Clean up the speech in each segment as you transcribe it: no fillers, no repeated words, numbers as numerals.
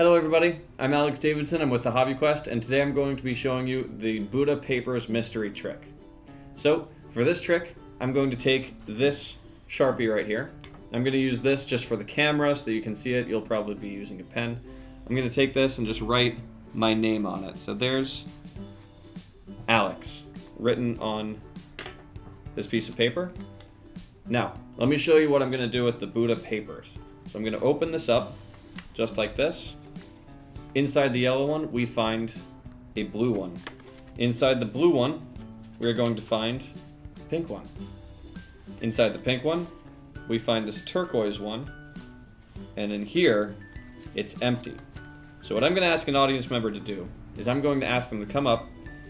Hello everybody, I'm Alex Davidson, I'm with the Hobby Quest, and today I'm going to be showing you the Buddha Papers mystery trick. So, for this trick, I'm going to take this Sharpie right here. I'm going to use this just for the camera so that you can see it. You'll probably be using a pen. I'm going to take this and just write my name on it. So there's Alex, written on this piece of paper. Now, let me show you what I'm going to do with the Buddha Papers. So I'm going to open this up, just like this. Inside the yellow one, we find a blue one. Inside the blue one, we're going to find the pink one. Inside the pink one, we find this turquoise one. And in here, it's empty. So what I'm going to ask an audience member to do is I'm going to ask them to come up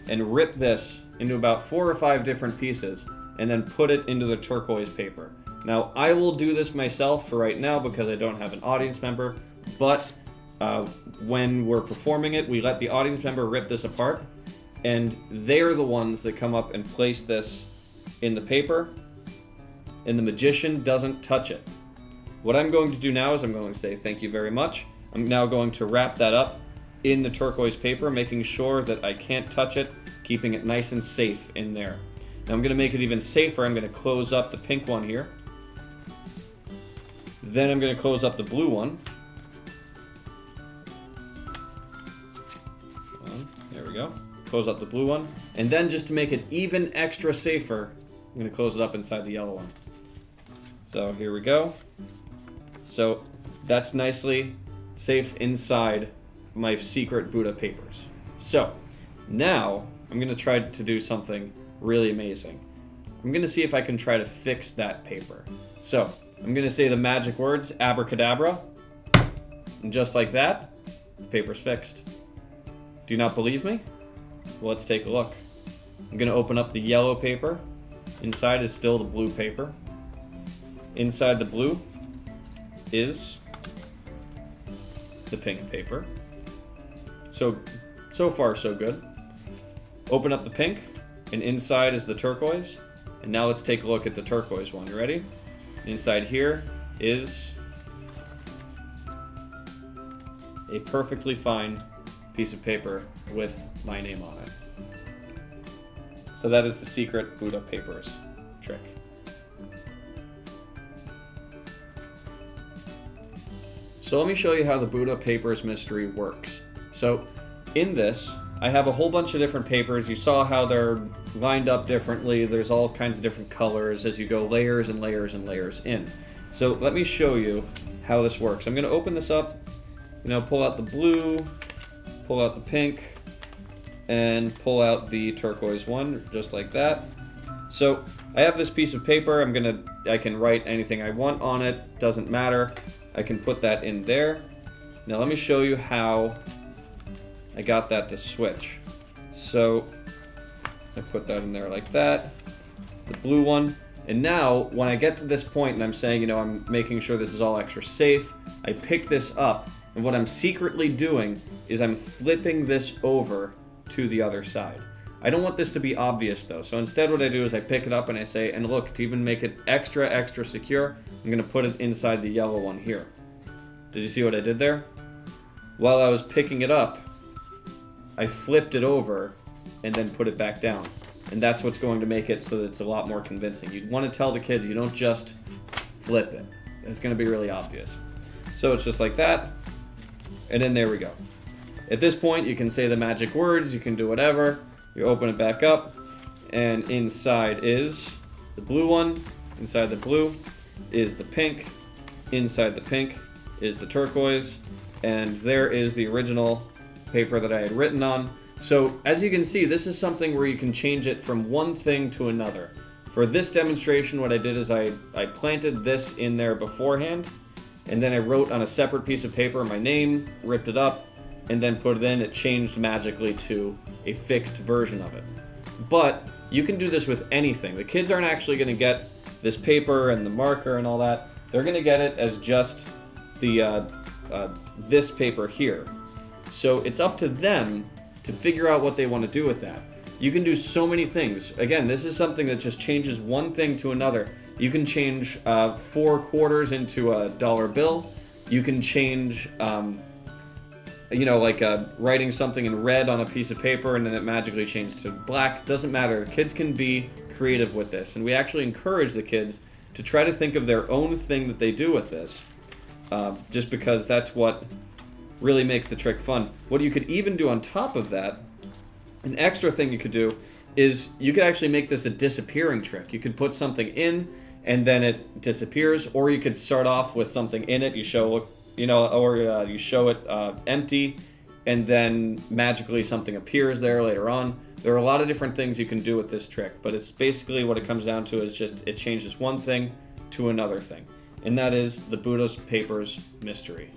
and rip this into about 4 or 5 different pieces and then put it into the turquoise paper. Now, I will do this myself for right now because I don't have an audience member, but when we're performing it, we let the audience member rip this apart, and they're the ones that come up and place this in the paper, and the magician doesn't touch it. What I'm going to do now is I'm going to say thank you very much. I'm now going to wrap that up in the turquoise paper, making sure that I can't touch it, keeping it nice and safe in there. Now I'm going to make it even safer. I'm going to close up the pink one here. Then I'm going to close up the blue one. There we go. Close up the blue one. And then just to make it even extra safer, I'm going to close it up inside the yellow one. So here we go. So that's nicely safe inside my secret Buddha papers. So now I'm going to try to do something really amazing. I'm going to see if I can try to fix that paper. So I'm going to say the magic words, abracadabra, and just like that, the paper's fixed. Do you not believe me? Well, let's take a look. I'm going to open up the yellow paper. Inside is still the blue paper. Inside the blue is the pink paper. So far so good. Open up the pink, and inside is the turquoise. And now let's take a look at the turquoise one. You ready? Inside here is a perfectly fine piece of paper with my name on it. So that is the secret Buddha Papers trick. So let me show you how the Buddha Papers mystery works. So in this, I have a whole bunch of different papers. You saw how they're lined up differently. There's all kinds of different colors as you go layers and layers and layers in. So let me show you how this works. I'm going to open this up, pull out the blue, pull out the pink, and pull out the turquoise one, just like that. So I have this piece of paper. I can write anything I want on it, doesn't matter. I can put that in there. Now let me show you how I got that to switch. So I put that in there like that, the blue one. And now when I get to this point and I'm saying, I'm making sure this is all extra safe, I pick this up, and what I'm secretly doing is I'm flipping this over to the other side. I don't want this to be obvious though, so instead what I do is I pick it up and I say, and look, to even make it extra secure, I'm gonna put it inside the yellow one here. Did you see what I did there? While I was picking it up, I flipped it over and then put it back down. And that's what's going to make it so that it's a lot more convincing. You want to tell the kids you don't just flip it. It's going to be really obvious. So it's just like that. And then there we go. At this point, you can say the magic words. You can do whatever. You open it back up. And inside is the blue one. Inside the blue is the pink. Inside the pink is the turquoise. And there is the original paper that I had written on. So as you can see, this is something where you can change it from one thing to another. For this demonstration, what I did is I planted this in there beforehand, and then I wrote on a separate piece of paper my name, ripped it up, and then put it in. It changed magically to a fixed version of it. But you can do this with anything. The kids aren't actually going to get this paper and the marker and all that. They're going to get it as just the this paper here. So it's up to them to figure out what they want to do with that. You can do so many things. Again, this is something that just changes one thing to another. You can change 4 quarters into a dollar bill. You can change like writing something in red on a piece of paper and then it magically changed to black. Doesn't matter. Kids can be creative with this, and we actually encourage the kids to try to think of their own thing that they do with this, just because that's what really makes the trick fun. What you could even do on top of that, an extra thing you could do, is you could actually make this a disappearing trick. You could put something in and then it disappears, or you could start off with something in it. You show you show it empty, and then magically something appears there later on. There are a lot of different things you can do with this trick, but it's basically what it comes down to is just it changes one thing to another thing, and that is the Buddha's Papers mystery.